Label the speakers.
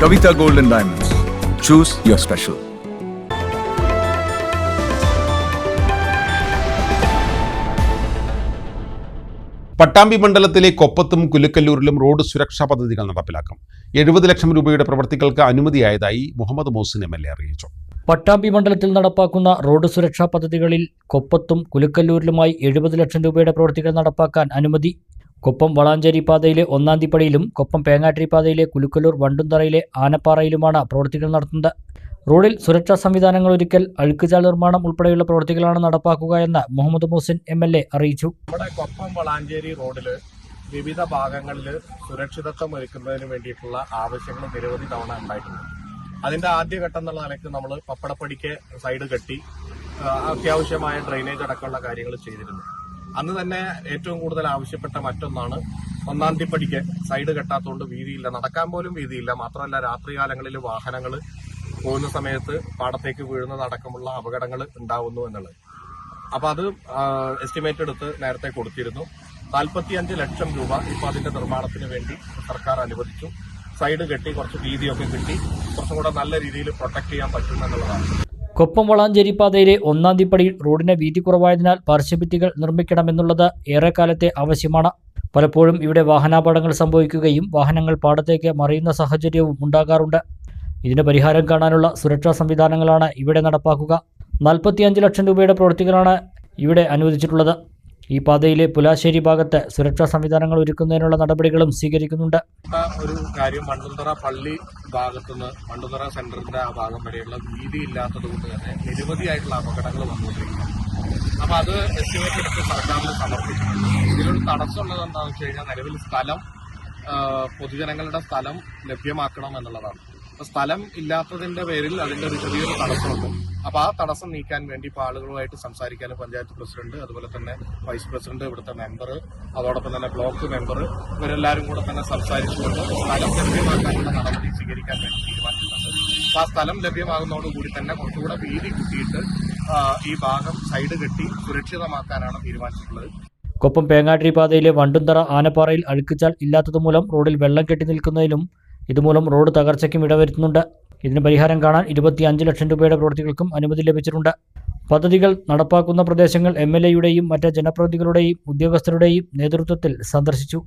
Speaker 1: Kavita Gold and Diamonds. Choose your special.
Speaker 2: Pattambi മണ്ഡലത്തിലെ കൊപ്പത്തും കുലുക്കല്ലൂരിലും road സുരക്ഷാ പദ്ധതികൾ നടപ്പിലാക്കും. 70 ലക്ഷം രൂപയുടെ പ്രവൃത്തികൾക്ക് അനുമതിയായതായി മുഹമ്മദ് മോസിൻ MLA അറിയിച്ചു.
Speaker 3: പട്ടാമ്പി മണ്ഡലത്തിൽ നടപ്പാക്കുന്ന റോഡ് സുരക്ഷാ പദ്ധതികളിൽ കൊപ്പത്തും കുലുക്കല്ലൂരിലുമായി 70 ലക്ഷം രൂപയുടെ പ്രവൃത്തികൾ നടപ്പാക്കാൻ അനുമതി. കൊപ്പം വളാഞ്ചേരി പാതയിലെ ഒന്നാംതിപ്പടിയിലും കൊപ്പം പേങ്ങാട്ടിരി പാതയിലെ കുലുക്കല്ലൂർ വണ്ടുംതറയിലെ ആനപ്പാറയിലുമാണ് പ്രവൃത്തികൾ നടത്തുന്നത്. റോഡിൽ സുരക്ഷാ സംവിധാനങ്ങൾ ഒരുക്കൽ, അഴുക്കുചാൽ നിർമ്മാണം ഉൾപ്പെടെയുള്ള പ്രവൃത്തികളാണ് നടപ്പാക്കുക എന്ന് മുഹമ്മദ് മോസിൻ MLA അറിയിച്ചു.
Speaker 4: നമ്മുടെ കൊപ്പം വളാഞ്ചേരി റോഡിൽ വിവിധ ഭാഗങ്ങളിൽ സുരക്ഷിതത്വം ഒരുക്കുന്നതിന് വേണ്ടിയിട്ടുള്ള ആവശ്യങ്ങൾ നിരവധി തവണ ഉണ്ടായിട്ടുണ്ട്. അതിന്റെ ആദ്യഘട്ടം എന്നുള്ള നിലയ്ക്ക് നമ്മൾ പപ്പടപ്പടിക്ക് സൈഡ് കെട്ടി അത്യാവശ്യമായ ഡ്രെയിനേജ് അടക്കമുള്ള കാര്യങ്ങൾ ചെയ്തിരുന്നു. അന്ന് തന്നെ ഏറ്റവും കൂടുതൽ ആവശ്യപ്പെട്ട മറ്റൊന്നാണ് ഒന്നാംതിപ്പടിക്ക് സൈഡ് കെട്ടാത്തതുകൊണ്ട് വീതിയില്ല, നടക്കാൻ പോലും വീതിയില്ല. മാത്രമല്ല രാത്രികാലങ്ങളിൽ വാഹനങ്ങൾ പോകുന്ന സമയത്ത് പാടത്തേക്ക് വീഴുന്നതടക്കമുള്ള അപകടങ്ങൾ ഉണ്ടാവുന്നു എന്നുള്ളത്. അപ്പൊ അത് എസ്റ്റിമേറ്റ് എടുത്ത് നേരത്തെ കൊടുത്തിരുന്നു. 45 ലക്ഷം രൂപ ഇപ്പൊ അതിന്റെ നിർമ്മാണത്തിന് വേണ്ടി സർക്കാർ അനുവദിച്ചു. സൈഡ് കെട്ടി കുറച്ച് വീതിയൊക്കെ കിട്ടി കുറച്ചും കൂടെ നല്ല രീതിയിൽ പ്രൊട്ടക്ട് ചെയ്യാൻ പറ്റുമെന്നുള്ളതാണ്.
Speaker 3: കൊപ്പം വളാഞ്ചേരി പാതയിലെ ഒന്നാംതിപ്പടിയിൽ റോഡിന് വീതി കുറവായതിനാൽ പാർശ്വഭിത്തികൾ നിർമ്മിക്കണമെന്നുള്ളത് ഏറെക്കാലത്തെ ആവശ്യമാണ്. പലപ്പോഴും ഇവിടെ വാഹനാപകടങ്ങൾ സംഭവിക്കുകയും വാഹനങ്ങൾ പാടത്തേക്ക് മറിയുന്ന സാഹചര്യവും ഉണ്ടാകാറുണ്ട്. ഇതിന് പരിഹാരം കാണാനുള്ള സുരക്ഷാ സംവിധാനങ്ങളാണ് ഇവിടെ നടപ്പാക്കുക. 45 ലക്ഷം രൂപയുടെ പ്രവൃത്തികളാണ് ഇവിടെ അനുവദിച്ചിട്ടുള്ളത്. ഈ പാതയിലെ പുലാശ്ശേരി ഭാഗത്ത് സുരക്ഷാ സംവിധാനങ്ങൾ ഒരുക്കുന്നതിനുള്ള നടപടികളും സ്വീകരിക്കുന്നുണ്ട്.
Speaker 4: ഒരു കാര്യം, മണ്ടുന്തറ പള്ളി ഭാഗത്തുനിന്ന് മണ്ടുന്തറ സെന്ററിന്റെ ആ ഭാഗം വരെയുള്ള വീതി ഇല്ലാത്തത് കൊണ്ട് തന്നെ നിരവധിയായിട്ടുള്ള അപകടങ്ങൾ വന്നുകൊണ്ടിരിക്കുന്നു. അപ്പൊ അത് എസ്റ്റിമേറ്റ് എടുത്ത് സർക്കാരിന് സമർപ്പിച്ചിട്ടുണ്ട്. ഇതിലൊരു തടസ്സമുള്ളത് എന്താണെന്ന് വെച്ച് കഴിഞ്ഞാൽ നിലവിൽ സ്ഥലം പൊതുജനങ്ങളുടെ സ്ഥലം ലഭ്യമാക്കണം എന്നുള്ളതാണ്. അപ്പൊ സ്ഥലം ഇല്ലാത്തതിന്റെ പേരിൽ അതിന്റെ ഒരു ചെറിയൊരു തടസ്സമുണ്ട്. അപ്പൊ ആ തടസ്സം നീക്കാൻ വേണ്ടി ഇപ്പോൾ ആളുകളുമായിട്ട് സംസാരിക്കാനും പഞ്ചായത്ത് പ്രസിഡന്റ്, അതുപോലെ തന്നെ വൈസ് പ്രസിഡന്റ്, ഇവിടുത്തെ മെമ്പർ, അതോടൊപ്പം തന്നെ ബ്ലോക്ക് മെമ്പർ, ഇവരെല്ലാവരും കൂടെ തന്നെ സംസാരിച്ചുകൊണ്ട് സ്ഥലം ലഭ്യമാക്കാനുള്ള നടപടി സ്വീകരിക്കാൻ വേണ്ടി തീരുമാനിച്ചിട്ടുണ്ട്. അപ്പൊ ആ സ്ഥലം ലഭ്യമാകുന്നതോടുകൂടി തന്നെ കുറച്ചുകൂടെ വീതി കൂട്ടിയിട്ട് ഈ ഭാഗം സൈഡ് കെട്ടി സുരക്ഷിതമാക്കാനാണ് തീരുമാനിച്ചിട്ടുള്ളത്.
Speaker 3: കൊപ്പം പേങ്ങാട്ടിരി പാതയിലെ വണ്ടുംതറ ആനപ്പാറയിൽ അഴുക്കുചാൽ ഇല്ലാത്തതുമൂലം റോഡിൽ വെള്ളം കെട്ടി നിൽക്കുന്നതിലും ഇതുമൂലം റോഡ് തകർച്ചയ്ക്കും ഇടവരുത്തുന്നുണ്ട്. ഇതിന് പരിഹാരം കാണാൻ 25 ലക്ഷം രൂപയുടെ പ്രവൃത്തികൾക്കും അനുമതി ലഭിച്ചിട്ടുണ്ട്. പദ്ധതികൾ നടപ്പാക്കുന്ന പ്രദേശങ്ങൾ MLA യുടെയും മറ്റ് ജനപ്രതിനിധികളുടെയും ഉദ്യോഗസ്ഥരുടെയും നേതൃത്വത്തിൽ സന്ദർശിച്ചു.